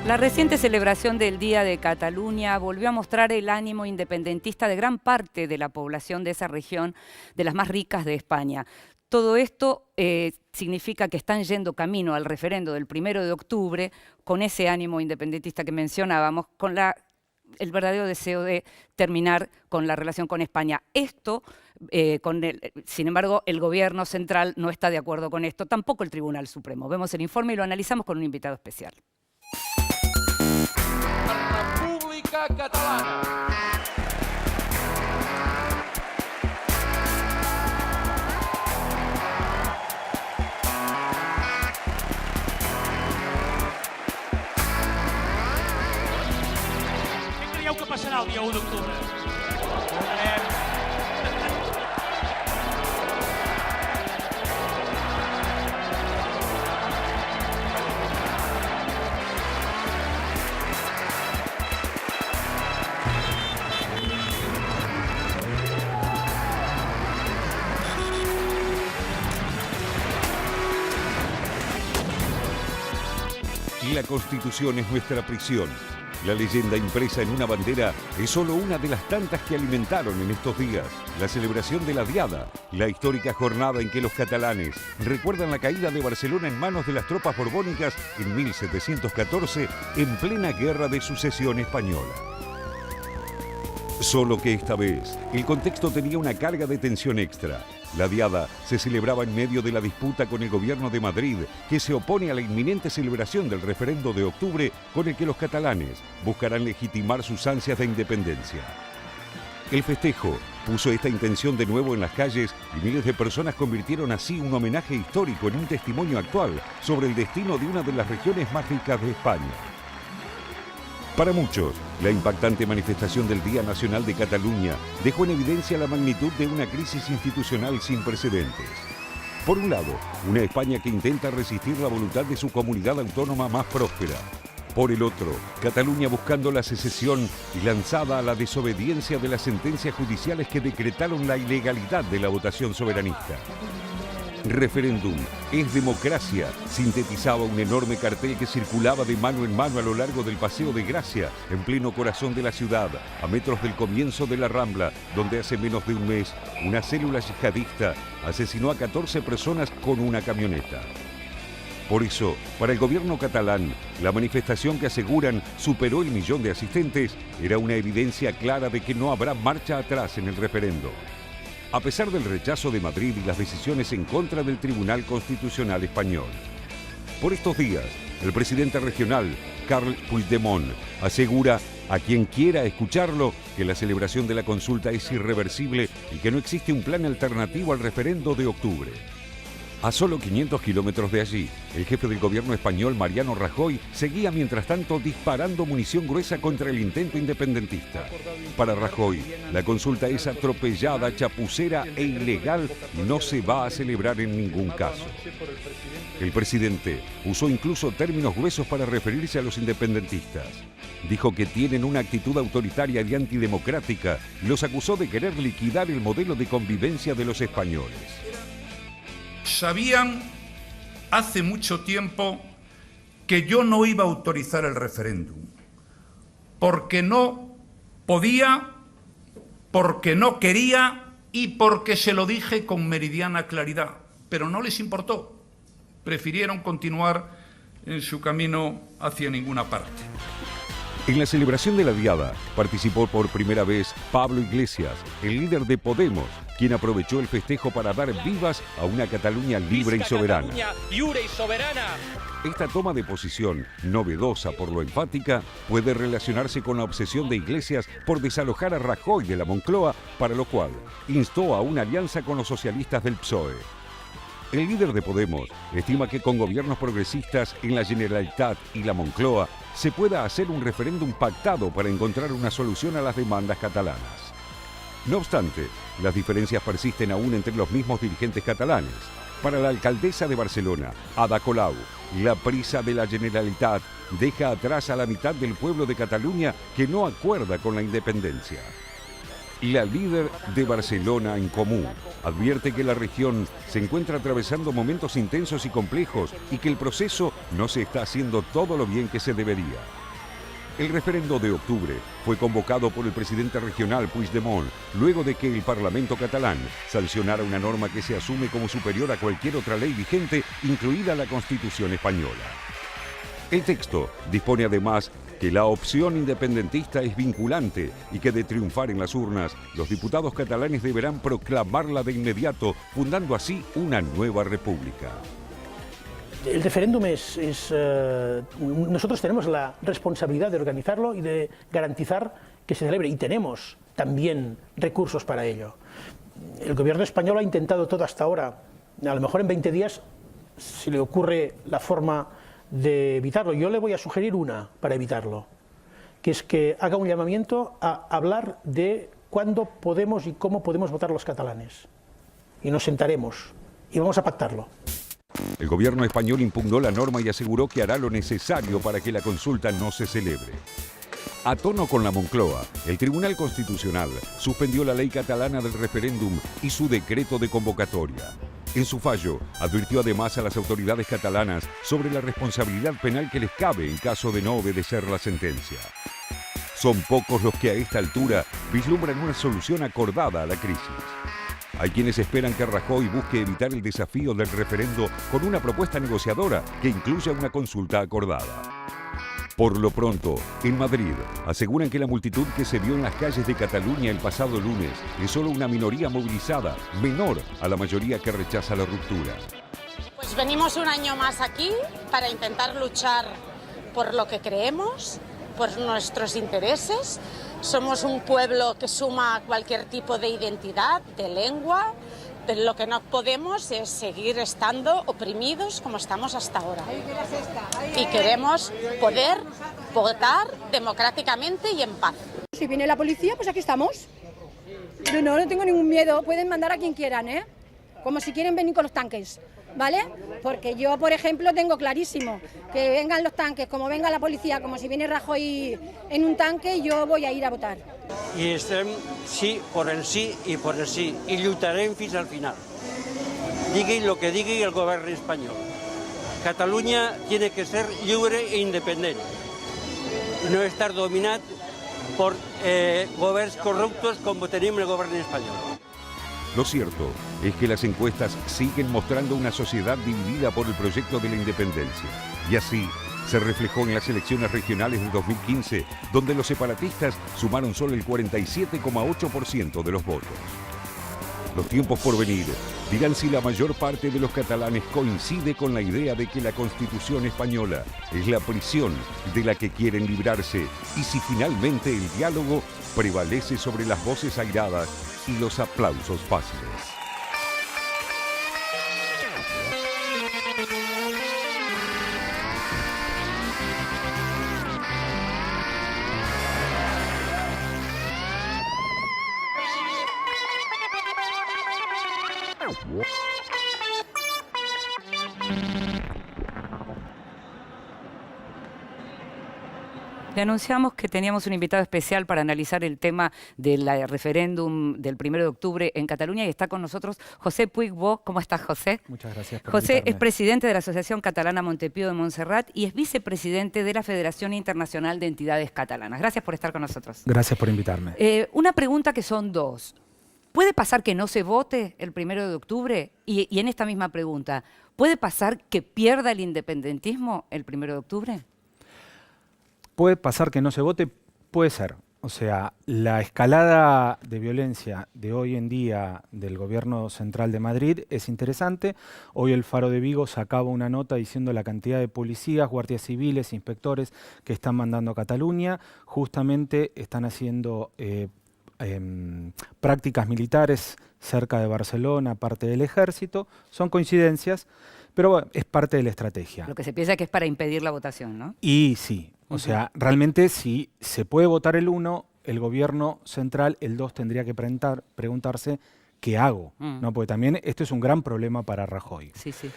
La reciente celebración del Día de Cataluña volvió a mostrar el ánimo independentista de gran parte de la población de esa región, de las más ricas de España. Todo esto significa que están yendo camino al referendo del 1 de octubre con ese ánimo independentista que mencionábamos, con el verdadero deseo de terminar con la relación con España. Sin embargo, el gobierno central no está de acuerdo con esto, tampoco el Tribunal Supremo. Vemos el informe y lo analizamos con un invitado especial. República Catalana. Què creieu que passarà el dia 1 d'octubre? La Constitución es nuestra prisión. La leyenda impresa en una bandera es solo una de las tantas que alimentaron en estos días la celebración de la Diada, la histórica jornada en que los catalanes recuerdan la caída de Barcelona en manos de las tropas borbónicas en 1714, en plena Guerra de Sucesión Española. Solo que esta vez, el contexto tenía una carga de tensión extra. La Diada se celebraba en medio de la disputa con el gobierno de Madrid, que se opone a la inminente celebración del referendo de octubre con el que los catalanes buscarán legitimar sus ansias de independencia. El festejo puso esta intención de nuevo en las calles y miles de personas convirtieron así un homenaje histórico en un testimonio actual sobre el destino de una de las regiones más ricas de España. Para muchos, la impactante manifestación del Día Nacional de Cataluña dejó en evidencia la magnitud de una crisis institucional sin precedentes. Por un lado, una España que intenta resistir la voluntad de su comunidad autónoma más próspera. Por el otro, Cataluña buscando la secesión y lanzada a la desobediencia de las sentencias judiciales que decretaron la ilegalidad de la votación soberanista. Referéndum es democracia, sintetizaba un enorme cartel que circulaba de mano en mano a lo largo del Paseo de Gracia, en pleno corazón de la ciudad, a metros del comienzo de la Rambla, donde hace menos de un mes una célula yihadista asesinó a 14 personas con una camioneta. Por eso, para el gobierno catalán, la manifestación que aseguran superó el 1.000.000 de asistentes era una evidencia clara de que no habrá marcha atrás en el referendo. A pesar del rechazo de Madrid y las decisiones en contra del Tribunal Constitucional Español. Por estos días, el presidente regional, Carles Puigdemont, asegura a quien quiera escucharlo que la celebración de la consulta es irreversible y que no existe un plan alternativo al referendo de octubre. A solo 500 kilómetros de allí, el jefe del gobierno español, Mariano Rajoy, seguía mientras tanto disparando munición gruesa contra el intento independentista. Para Rajoy, la consulta es atropellada, chapucera e ilegal y no se va a celebrar en ningún caso. El presidente usó incluso términos gruesos para referirse a los independentistas. Dijo que tienen una actitud autoritaria y antidemocrática y los acusó de querer liquidar el modelo de convivencia de los españoles. Sabían hace mucho tiempo que yo no iba a autorizar el referéndum, porque no podía, porque no quería y porque se lo dije con meridiana claridad, pero no les importó. Prefirieron continuar en su camino hacia ninguna parte. En la celebración de la Diada participó por primera vez Pablo Iglesias, el líder de Podemos, quien aprovechó el festejo para dar vivas a una Cataluña libre y soberana. Esta toma de posición, novedosa por lo enfática, puede relacionarse con la obsesión de Iglesias por desalojar a Rajoy de la Moncloa, para lo cual instó a una alianza con los socialistas del PSOE. El líder de Podemos estima que con gobiernos progresistas en la Generalitat y la Moncloa se pueda hacer un referéndum pactado para encontrar una solución a las demandas catalanas. No obstante, las diferencias persisten aún entre los mismos dirigentes catalanes. Para la alcaldesa de Barcelona, Ada Colau, la prisa de la Generalitat deja atrás a la mitad del pueblo de Cataluña que no acuerda con la independencia. La líder de Barcelona en Comú advierte que la región se encuentra atravesando momentos intensos y complejos y que el proceso no se está haciendo todo lo bien que se debería. El referendo de octubre fue convocado por el presidente regional Puigdemont luego de que el Parlamento catalán sancionara una norma que se asume como superior a cualquier otra ley vigente, incluida la Constitución española. El texto dispone además que la opción independentista es vinculante y que de triunfar en las urnas, los diputados catalanes deberán proclamarla de inmediato, fundando así una nueva república. El referéndum nosotros tenemos la responsabilidad de organizarlo y de garantizar que se celebre, y tenemos también recursos para ello. El gobierno español ha intentado todo hasta ahora, a lo mejor en 20 días se le ocurre la forma de evitarlo. Yo le voy a sugerir una para evitarlo, que es que haga un llamamiento a hablar de cuándo podemos y cómo podemos votar los catalanes. Y nos sentaremos y vamos a pactarlo. El gobierno español impugnó la norma y aseguró que hará lo necesario para que la consulta no se celebre. A tono con la Moncloa, el Tribunal Constitucional suspendió la ley catalana del referéndum y su decreto de convocatoria. En su fallo, advirtió además a las autoridades catalanas sobre la responsabilidad penal que les cabe en caso de no obedecer la sentencia. Son pocos los que a esta altura vislumbran una solución acordada a la crisis. Hay quienes esperan que Rajoy busque evitar el desafío del referendo con una propuesta negociadora que incluya una consulta acordada. Por lo pronto, en Madrid, aseguran que la multitud que se vio en las calles de Cataluña el pasado lunes es solo una minoría movilizada, menor a la mayoría que rechaza la ruptura. Pues venimos un año más aquí para intentar luchar por lo que creemos, por nuestros intereses. Somos un pueblo que suma cualquier tipo de identidad, de lengua. Pero lo que no podemos es seguir estando oprimidos como estamos hasta ahora. Y queremos poder votar democráticamente y en paz. Si viene la policía, pues aquí estamos. Yo no tengo ningún miedo. Pueden mandar a quien quieran, ¿eh? Como si quieren venir con los tanques, ¿vale? Porque yo, por ejemplo, tengo clarísimo que vengan los tanques, como venga la policía, como si viene Rajoy en un tanque, yo voy a ir a votar. I estem sí por el sí i per el sí, i lluitarem fins al final. Digui lo que digui el govern espanyol. Catalunya tiene que ser lliure e independent, no estar dominat por governs corruptos como tenim el govern espanyol. Lo cierto es que las encuestas siguen mostrando una sociedad dividida por el proyecto de la independencia. Y así se reflejó en las elecciones regionales de 2015, donde los separatistas sumaron solo el 47,8% de los votos. Los tiempos por venir dirán si la mayor parte de los catalanes coincide con la idea de que la Constitución española es la prisión de la que quieren librarse y si finalmente el diálogo prevalece sobre las voces airadas y los aplausos fáciles. Le anunciamos que teníamos un invitado especial para analizar el tema del referéndum del 1 de octubre en Cataluña y está con nosotros José Puigbo. ¿Cómo estás, José? Muchas gracias por José invitarme. es presidente de la Asociación Catalana Montepío de Montserrat y es vicepresidente de la Federación Internacional de Entidades Catalanas. Gracias por estar con nosotros. Gracias por invitarme. Una pregunta que son dos. ¿Puede pasar que no se vote el 1 de octubre? Y en esta misma pregunta, ¿puede pasar que pierda el independentismo el 1 de octubre? ¿Puede pasar que no se vote? Puede ser. O sea, la escalada de violencia de hoy en día del Gobierno Central de Madrid es interesante. Hoy el Faro de Vigo sacaba una nota diciendo la cantidad de policías, guardias civiles, inspectores que están mandando a Cataluña. Justamente están haciendo prácticas militares cerca de Barcelona, parte del ejército. Son coincidencias, pero bueno, es parte de la estrategia. Lo que se piensa que es para impedir la votación, ¿no? Y sí, o sea, realmente si se puede votar el 1, el gobierno central, el 2 tendría que preguntarse qué hago, ¿no? Porque también esto es un gran problema para Rajoy. Sí, sí.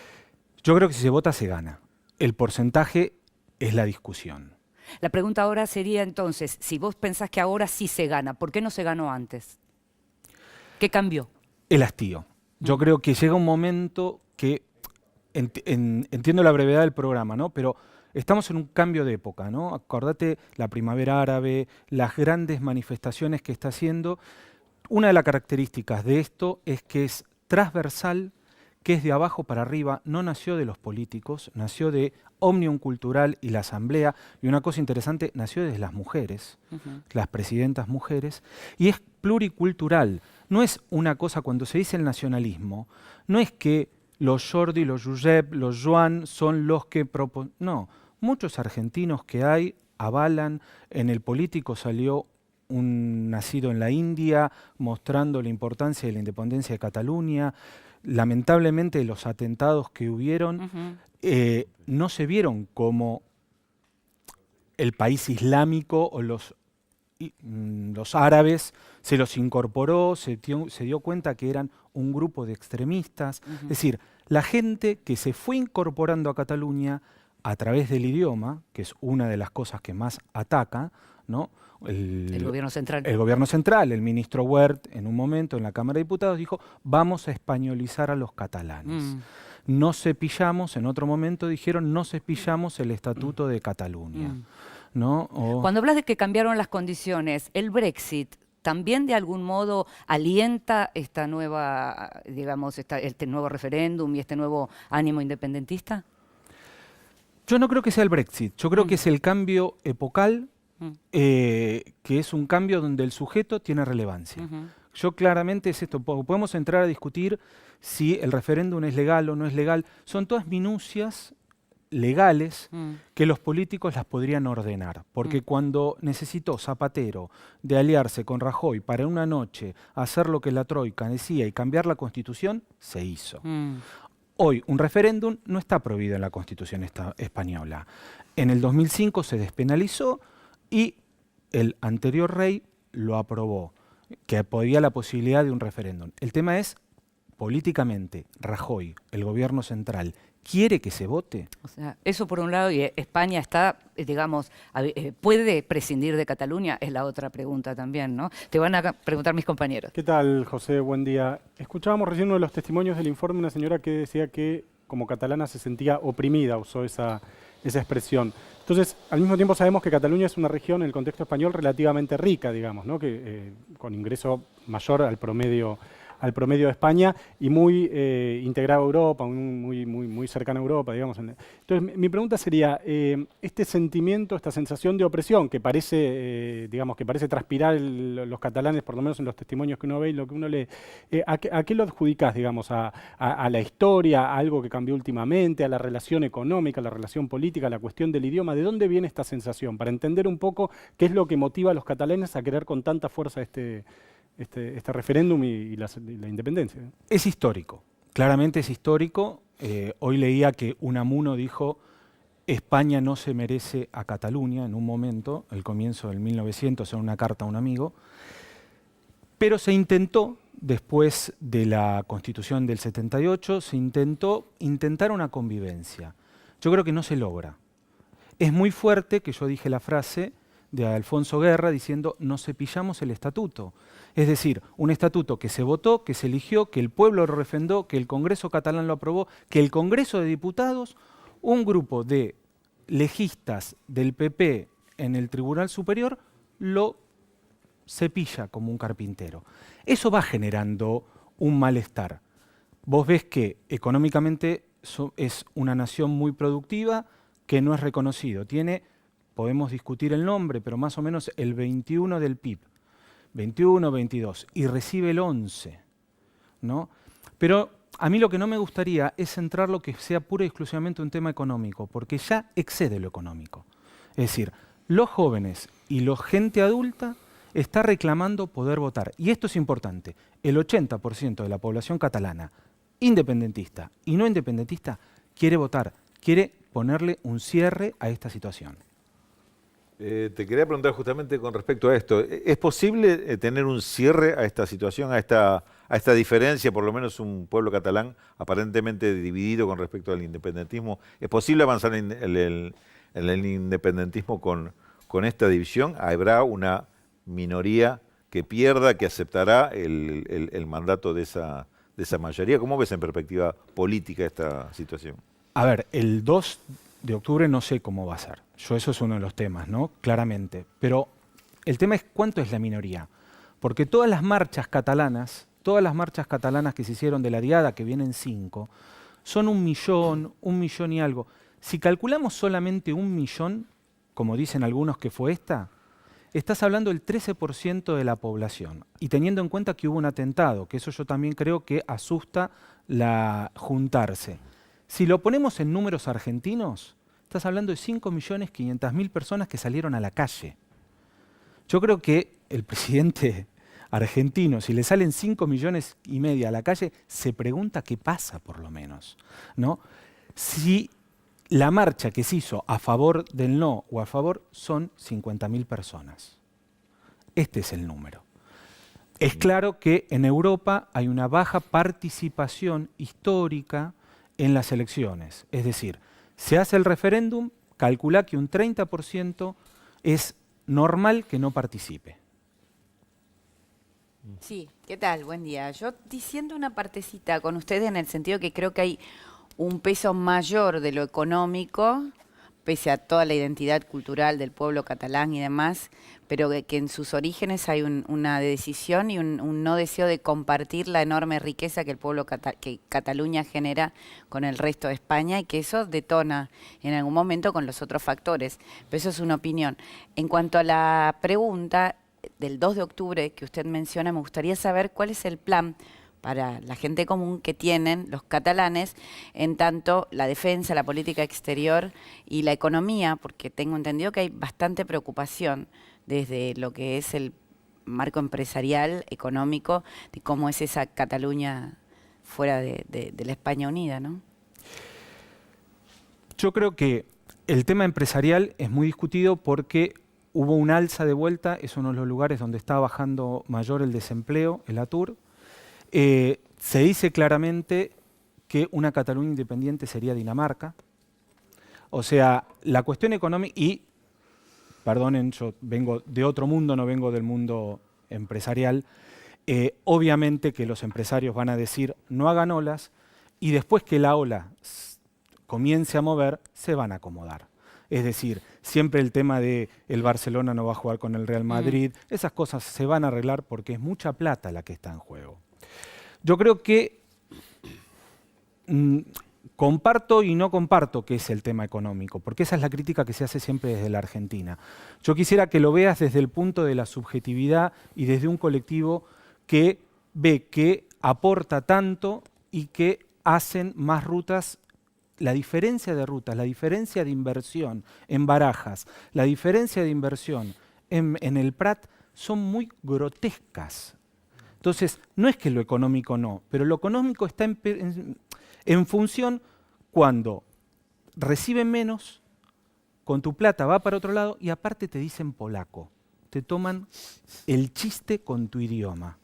Yo creo que si se vota se gana. El porcentaje es la discusión. La pregunta ahora sería entonces, si vos pensás que ahora sí se gana, ¿por qué no se ganó antes? ¿Qué cambió? El hastío. Yo creo que llega un momento que, entiendo la brevedad del programa, ¿no? Pero estamos en un cambio de época, ¿no? Acordate la primavera árabe, las grandes manifestaciones que está haciendo. Una de las características de esto es que es transversal, que es de abajo para arriba, no nació de los políticos, nació de Òmnium Cultural y la Asamblea, y una cosa interesante, nació desde las mujeres, las presidentas mujeres, y es pluricultural. No es una cosa, cuando se dice el nacionalismo, no es que los Jordi, los Josep, los Joan son los que proponen. No, muchos argentinos que hay avalan, en el político salió un nacido en la India mostrando la importancia de la independencia de Cataluña. Lamentablemente los atentados que hubieron no se vieron como el país islámico o los árabes, se los incorporó, se dio cuenta que eran un grupo de extremistas. Es decir, la gente que se fue incorporando a Cataluña a través del idioma, que es una de las cosas que más ataca, ¿no? El gobierno central. El gobierno central, el ministro Wert, en un momento en la Cámara de Diputados, dijo, vamos a españolizar a los catalanes. No cepillamos, en otro momento dijeron, no cepillamos el Estatuto de Cataluña. ¿No? Cuando hablas de que cambiaron las condiciones, el Brexit también de algún modo alienta esta nueva, digamos, este nuevo referéndum y este nuevo ánimo independentista. Yo no creo que sea el Brexit, yo creo que es el cambio epocal, que es un cambio donde el sujeto tiene relevancia. Yo claramente es esto, podemos entrar a discutir si el referéndum es legal o no es legal, son todas minucias legales que los políticos las podrían ordenar, porque cuando necesitó Zapatero de aliarse con Rajoy para una noche hacer lo que la Troika decía y cambiar la Constitución, se hizo. Hoy un referéndum no está prohibido en la Constitución española. En el 2005 se despenalizó y el anterior rey lo aprobó, que podía la posibilidad de un referéndum. El tema es, políticamente, Rajoy, el gobierno central, ¿quiere que se vote? O sea, eso por un lado, y España está, digamos, ¿puede prescindir de Cataluña? Es la otra pregunta también, ¿no? Te van a preguntar mis compañeros. ¿Qué tal, José? Buen día. Escuchábamos recién uno de los testimonios del informe, una señora que decía que como catalana se sentía oprimida, usó esa expresión. Entonces, al mismo tiempo sabemos que Cataluña es una región en el contexto español relativamente rica, digamos, ¿no? Que, con ingreso mayor al promedio de España y muy integrado a Europa, muy cercana a Europa, digamos. Entonces, mi pregunta sería, este sentimiento, esta sensación de opresión que parece, digamos, que parece transpirar los catalanes, por lo menos en los testimonios que uno ve y lo que uno lee, ¿a qué lo adjudicás, digamos? ¿A la historia, a algo que cambió últimamente, a la relación económica, a la relación política, a la cuestión del idioma? ¿De dónde viene esta sensación? Para entender un poco qué es lo que motiva a los catalanes a querer con tanta fuerza este referéndum y la independencia. Es histórico, claramente es histórico. Hoy leía que Unamuno dijo España no se merece a Cataluña en un momento, el comienzo del 1900, en una carta a un amigo, pero se intentó, después de la Constitución del 78, se intentar una convivencia. Yo creo que no se logra. Es muy fuerte que yo dije la frase de Alfonso Guerra diciendo no cepillamos el estatuto. Es decir, un estatuto que se votó, que se eligió, que el pueblo lo refrendó, que el Congreso catalán lo aprobó, que el Congreso de Diputados, un grupo de legistas del PP en el Tribunal Superior, lo cepilla como un carpintero. Eso va generando un malestar. Vos ves que económicamente es una nación muy productiva que no es reconocido. Tiene, podemos discutir el nombre, pero más o menos el 21 del PIB. 21, 22, y recibe el 11, ¿no? Pero a mí lo que no me gustaría es centrar lo que sea pura y exclusivamente un tema económico, porque ya excede lo económico. Es decir, los jóvenes y la gente adulta está reclamando poder votar. Y esto es importante, el 80% de la población catalana, independentista y no independentista, quiere votar, quiere ponerle un cierre a esta situación. Te quería preguntar justamente con respecto a esto. ¿Es posible tener un cierre a esta situación, a esta diferencia, por lo menos un pueblo catalán aparentemente dividido con respecto al independentismo? ¿Es posible avanzar en el independentismo con esta división? ¿Habrá una minoría que pierda, que aceptará el mandato de esa mayoría. ¿Cómo ves en perspectiva política esta situación? A ver, el 2 de octubre no sé cómo va a ser. Eso es uno de los temas, ¿no? Claramente. Pero el tema es cuánto es la minoría. Porque todas las marchas catalanas que se hicieron de la Diada, que vienen 5, son 1 millón y algo. Si calculamos solamente 1 millón, como dicen algunos que fue esta, estás hablando del 13% de la población. Y teniendo en cuenta que hubo un atentado, que eso yo también creo que asusta juntarse. Si lo ponemos en números argentinos, estás hablando de 5.500.000 personas que salieron a la calle. Yo creo que el presidente argentino, si le salen 5,5 millones a la calle, se pregunta qué pasa por lo menos, ¿no? Si la marcha que se hizo a favor del no o a favor son 50.000 personas. Este es el número. Es claro que en Europa hay una baja participación histórica en las elecciones. Es decir, se hace el referéndum, calcula que un 30% es normal que no participe. Sí, ¿qué tal? Buen día. Yo diciendo una partecita con ustedes en el sentido que creo que hay un peso mayor de lo económico, pese a toda la identidad cultural del pueblo catalán y demás, pero que en sus orígenes hay una decisión y un no deseo de compartir la enorme riqueza que el pueblo que Cataluña genera con el resto de España y que eso detona en algún momento con los otros factores. Pero eso es una opinión. En cuanto a la pregunta del 2 de octubre que usted menciona, me gustaría saber cuál es el plan para la gente común que tienen los catalanes en tanto la defensa, la política exterior y la economía, porque tengo entendido que hay bastante preocupación desde lo que es el marco empresarial, económico, de cómo es esa Cataluña fuera de la España unida, ¿no? Yo creo que el tema empresarial es muy discutido porque hubo un alza de vuelta, es uno de los lugares donde está bajando mayor el desempleo, el ATUR. Se dice claramente que una Cataluña independiente sería Dinamarca. O sea, la cuestión económica, y perdonen, yo vengo de otro mundo, no vengo del mundo empresarial, obviamente que los empresarios van a decir no hagan olas y después que la ola comience a mover, se van a acomodar. Es decir, siempre el tema de el Barcelona no va a jugar con el Real Madrid, esas cosas se van a arreglar porque es mucha plata la que está en juego. Yo creo que comparto y no comparto que es el tema económico, porque esa es la crítica que se hace siempre desde la Argentina. Yo quisiera que lo veas desde el punto de la subjetividad y desde un colectivo que ve que aporta tanto y que hacen más rutas. La diferencia de rutas, la diferencia de inversión en Barajas, la diferencia de inversión en el Prat son muy grotescas. Entonces, no es que lo económico no, pero lo económico está en función cuando reciben menos, con tu plata va para otro lado y aparte te dicen polaco. Te toman el chiste con tu idioma.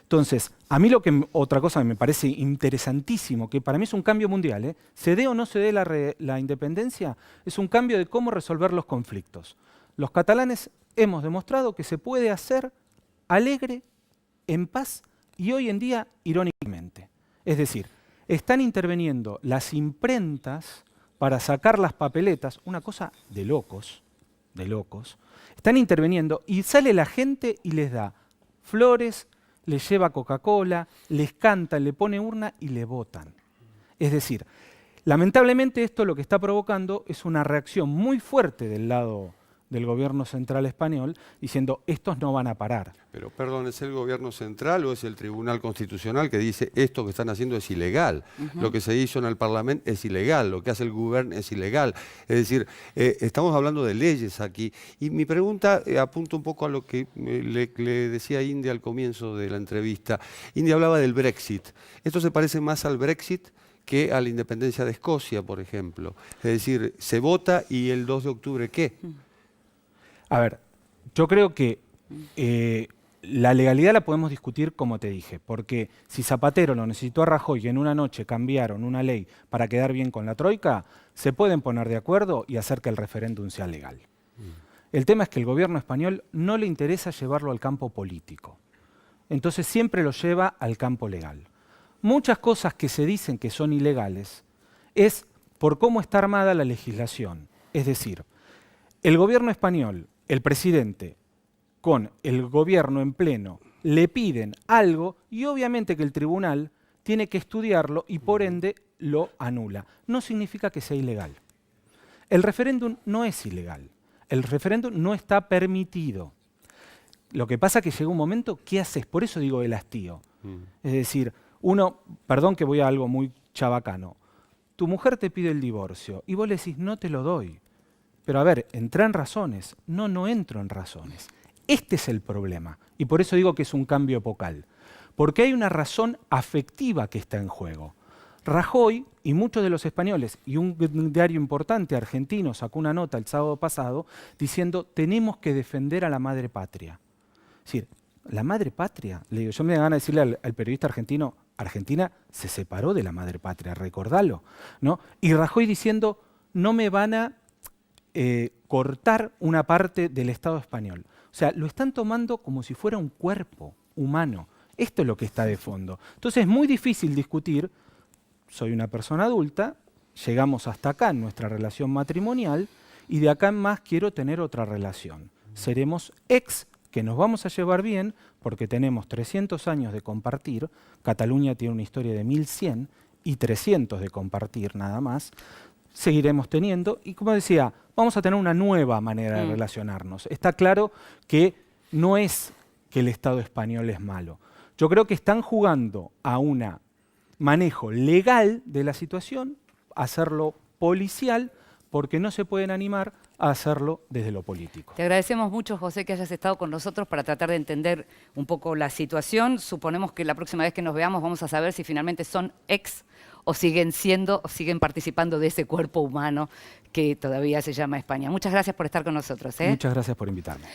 Entonces, a mí otra cosa que me parece interesantísimo, que para mí es un cambio mundial, se dé o no se dé la independencia, es un cambio de cómo resolver los conflictos. Los catalanes hemos demostrado que se puede hacer alegre, en paz y hoy en día irónicamente. Es decir, están interviniendo las imprentas para sacar las papeletas, una cosa de locos, están interviniendo y sale la gente y les da flores, les lleva Coca-Cola, les canta, le pone urna y le votan. Es decir, lamentablemente esto lo que está provocando es una reacción muy fuerte del lado del gobierno central español diciendo estos no van a parar. Pero perdón, ¿es el gobierno central o es el Tribunal Constitucional que dice esto que están haciendo es ilegal? Lo que se hizo en el Parlamento es ilegal, lo que hace el gobierno es ilegal. Es decir, estamos hablando de leyes aquí. Y mi pregunta apunta un poco a lo que le decía India al comienzo de la entrevista. India hablaba del Brexit. ¿Esto se parece más al Brexit que a la independencia de Escocia, por ejemplo? Es decir, se vota y el 2 de octubre, ¿qué? A ver, yo creo que la legalidad la podemos discutir como te dije, porque si Zapatero lo necesitó a Rajoy y en una noche cambiaron una ley para quedar bien con la Troika, se pueden poner de acuerdo y hacer que el referéndum sea legal. El tema es que el gobierno español no le interesa llevarlo al campo político. Entonces siempre lo lleva al campo legal. Muchas cosas que se dicen que son ilegales es por cómo está armada la legislación. Es decir, el gobierno español, el presidente, con el gobierno en pleno, le piden algo y obviamente que el tribunal tiene que estudiarlo y por ende lo anula. No significa que sea ilegal. El referéndum no es ilegal. El referéndum no está permitido. Lo que pasa es que llega un momento, ¿qué haces? Por eso digo el hastío. Es decir, uno, perdón que voy a algo muy chabacano, tu mujer te pide el divorcio y vos le decís, no te lo doy. Pero a ver, entra en razones. No, no entro en razones. Este es el problema. Y por eso digo que es un cambio epocal. Porque hay una razón afectiva que está en juego. Rajoy y muchos de los españoles, y un diario importante argentino sacó una nota el sábado pasado diciendo tenemos que defender a la madre patria. Es decir, la madre patria, le digo, yo me da ganas de decirle al periodista argentino, Argentina se separó de la madre patria, recordalo, ¿no? Y Rajoy diciendo no me van a cortar una parte del Estado español. O sea, lo están tomando como si fuera un cuerpo humano. Esto es lo que está de fondo. Entonces es muy difícil discutir. Soy una persona adulta, llegamos hasta acá en nuestra relación matrimonial y de acá en más quiero tener otra relación. Seremos ex, que nos vamos a llevar bien porque tenemos 300 años de compartir, Cataluña tiene una historia de 1100 y 300 de compartir nada más, seguiremos teniendo y como decía, vamos a tener una nueva manera de relacionarnos. Está claro que no es que el Estado español es malo. Yo creo que están jugando a un manejo legal de la situación, hacerlo policial, porque no se pueden animar a hacerlo desde lo político. Te agradecemos mucho, José, que hayas estado con nosotros para tratar de entender un poco la situación. Suponemos que la próxima vez que nos veamos vamos a saber si finalmente son ex o siguen siendo, o siguen participando de ese cuerpo humano que todavía se llama España. Muchas gracias por estar con nosotros. Muchas gracias por invitarme.